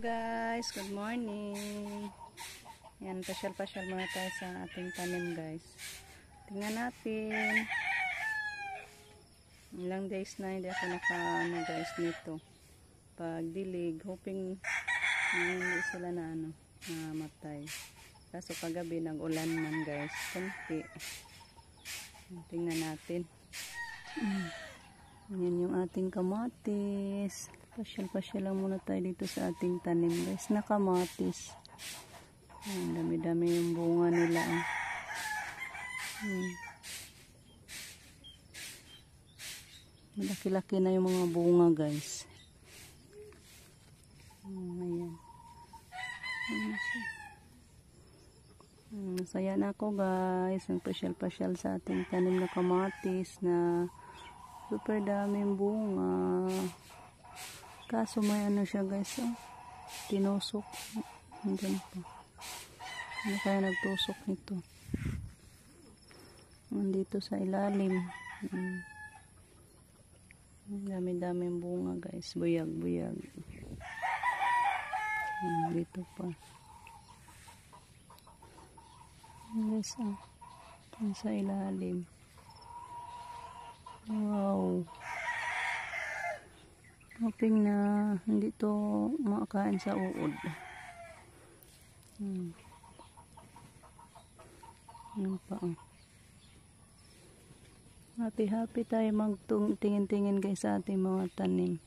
Guys, good morning. Yan, pasyal-pasyal muna tayo sa ating tanim guys. Tingnan natin. Ilang days na hindi ako naka guys nito. Pagdilig, hoping hindi sila na namatay. Kaso kagabi nag-ulan man guys. Kunti. Tingnan natin. Yan yung ating kamatis. Pasyal-pasyal lang muna tayo dito sa ating tanim guys na kamatis. Dami-dami yung bunga nila. Malaki-laki na yung mga bunga guys. Ayan. Masaya na ako guys. Ang pasyal-pasyal sa ating tanim na kamatis na super daming bunga. Kaso may siya guys, tinusok. Andyan pa. Ano kaya nagtusok nito? Nandito sa ilalim. Dami-daming bunga guys. Buyag-buyag. Dito pa. Guys, sa ilalim. Wow. Hoping na hindi to makakain sa uod. Ano pa happy tayo magtingin-tingin guys sa ating mga tanim.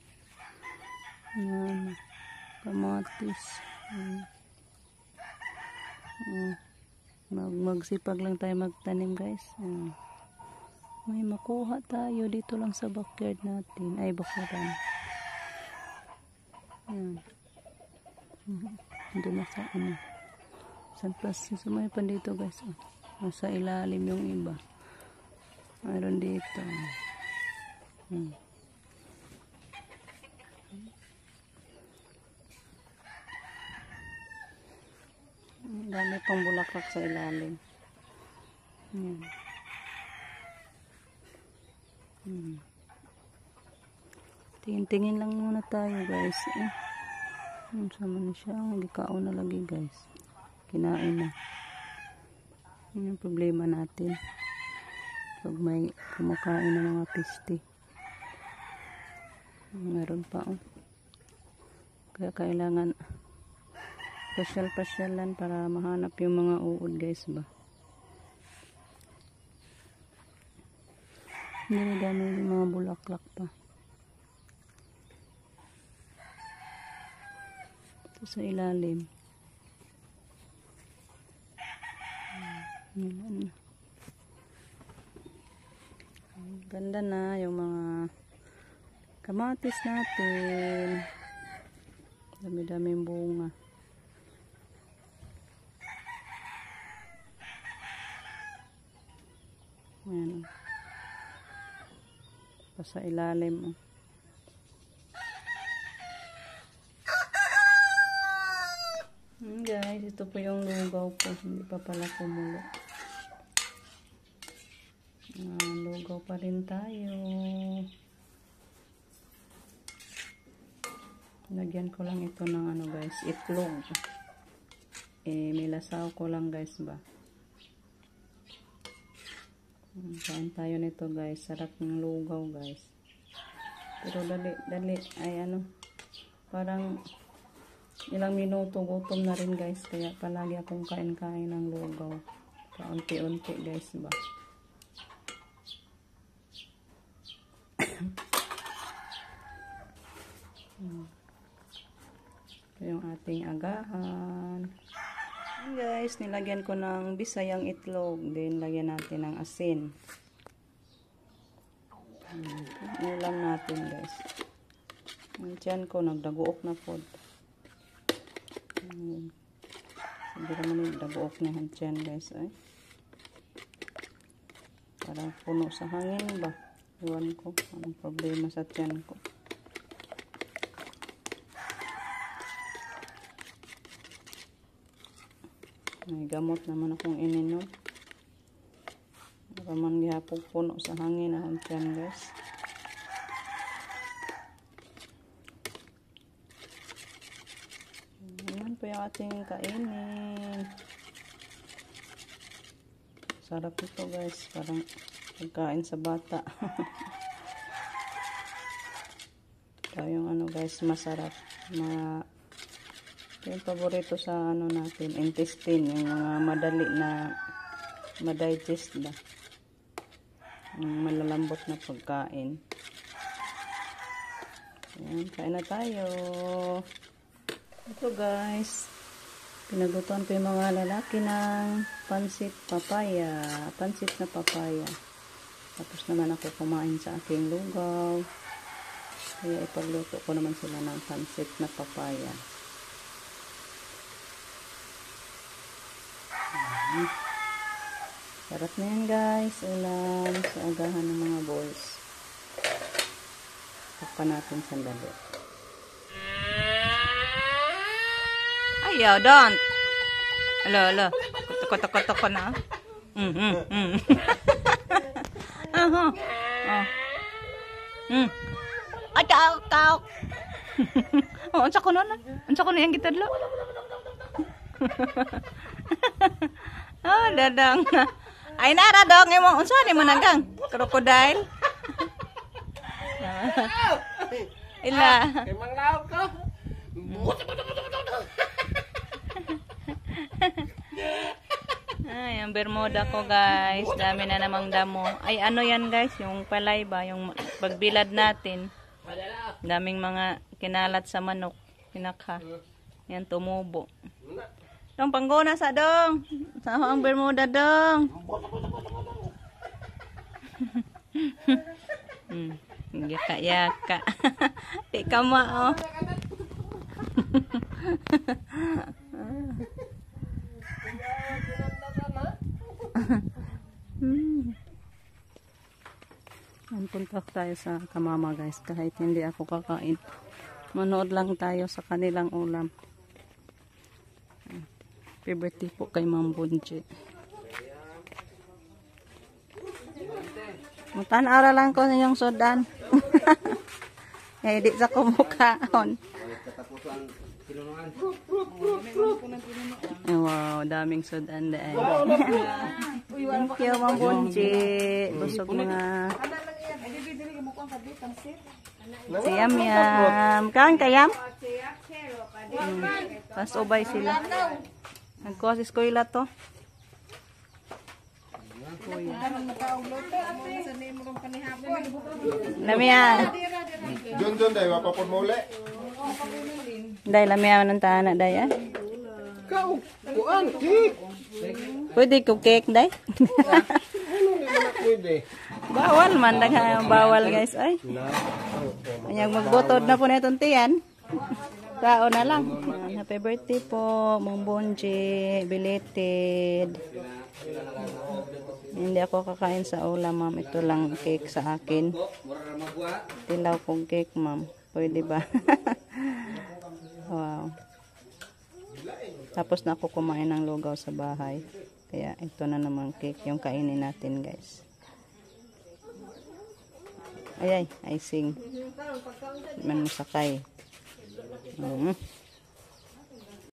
Kamatis. Magsipag lang tayo magtanim guys. May makuha tayo dito lang sa backyard natin. Ay, bakuran. Doon na sa Sunplus. Sumay pa dito guys. Nasa ilalim yung iba. Mayroon dito. Dami pang bulaklak sa ilalim. Tingin-tingin lang muna tayo guys. Sama na siya. Gikao na lagi guys. Kinain na. Yun yung problema natin. Pag may kumakain ng mga piste. Meron pa Kaya kailangan pasyal-pasyalan para mahanap yung mga uod guys ba. Hindi dami yung mga bulaklak pa. Ito sa ilalim. Ganda na yung mga kamatis natin. Dami-daming bunga. Ayan. Pa sa ilalim. Guys, ito po yung lugaw ko. Hindi pa pala kumulo. Lugaw pa rin tayo. Lagyan ko lang ito ng guys, itlog. Milasaw ko lang guys ba. Kain tayo nito guys. Sarap ng lugaw guys. Pero dali. Ay parang ilang minuto gutom na rin guys. Kaya palagi akong kain-kain ng lugaw. Kaunti-unti guys ba. Ito yung ating agahan. Guys, nilagyan ko ng bisayang itlog. Then, lagyan natin ng asin. Ulam natin, guys. Diyan ko, nagdaguok na po. Sabi naman nagdaguok na dyan, guys. Parang puno sa hangin ba? Iwan ko. Anong problema sa tiyan ko? May gamot naman akong ininom. Para man gihapog puno sa hangin ang tiyan guys. po yung ating kainin. Sarap ito guys. Parang pagkain sa bata. Ito yung ano guys, masarap. Yung paborito sa ano natin, intestine. Yung mga madali na ma-digest ba. Yung malalambot na pagkain. Ayan, kain na tayo. Ito guys, pinaglutuan ko yung mga lalaki ng pansit papaya. Pansit na papaya. Tapos naman ako kumain sa aking lugaw. Kaya ipagluto ko naman sila ng pansit na papaya. Sarap na yan guys. Ulam sa agahan ng mga boys. Takpan natin sandali. Ayaw, don't. Alo. Toko na. Aha. Ay, tao. Unsa ko na. Unsa ko na yung gitadlo. Dadang. Ay, nara dong. Unsa ni mo nagang? Crocodile. Ila. Emang lauk ko. Ay, ang bermuda ko guys. Dami na namang damo. Ay, ano yan guys? Yung palay ba? Yung pagbilad natin. Daming mga kinalat sa manok. Pinaka. Yan, tumubo. Dong, panggona sa dong. Sa ang bermuda dong. Yaka. Di ka mao. Punta tayo sa kamama guys. Kahit hindi ako kakain. Manood lang tayo sa kanilang ulam. Favorite po kay Ma'am Bunji. Mutan-ara lang ko yung sodan. Eh, di sa kumukhaon. Wow, daming sodan daan. Thank you, Ma'am Bunji. Busog mga... Siyam. Kain kayam? Pas ubay sila. Nagkosis ko ila to. Lamia. John day wapapon mo uli. Day lamia ng tana day. Kau, kuan cake. Pwede ko cake day. Ano ni man pwede? Bawal man daghang bawal guys ay. Anyag magbotod na po netong tiyan. Kao na lang. Happy birthday po, Ma'am Bunji. Belated. Hindi ako kakain sa ulam, ma'am. Ito lang cake sa akin. Tilaw kong cake, ma'am. Pwede ba? Wow. Tapos na ako kumain ng lugaw sa bahay. Kaya ito na naman cake yung kainin natin, guys. Ay, icing. Man sakay.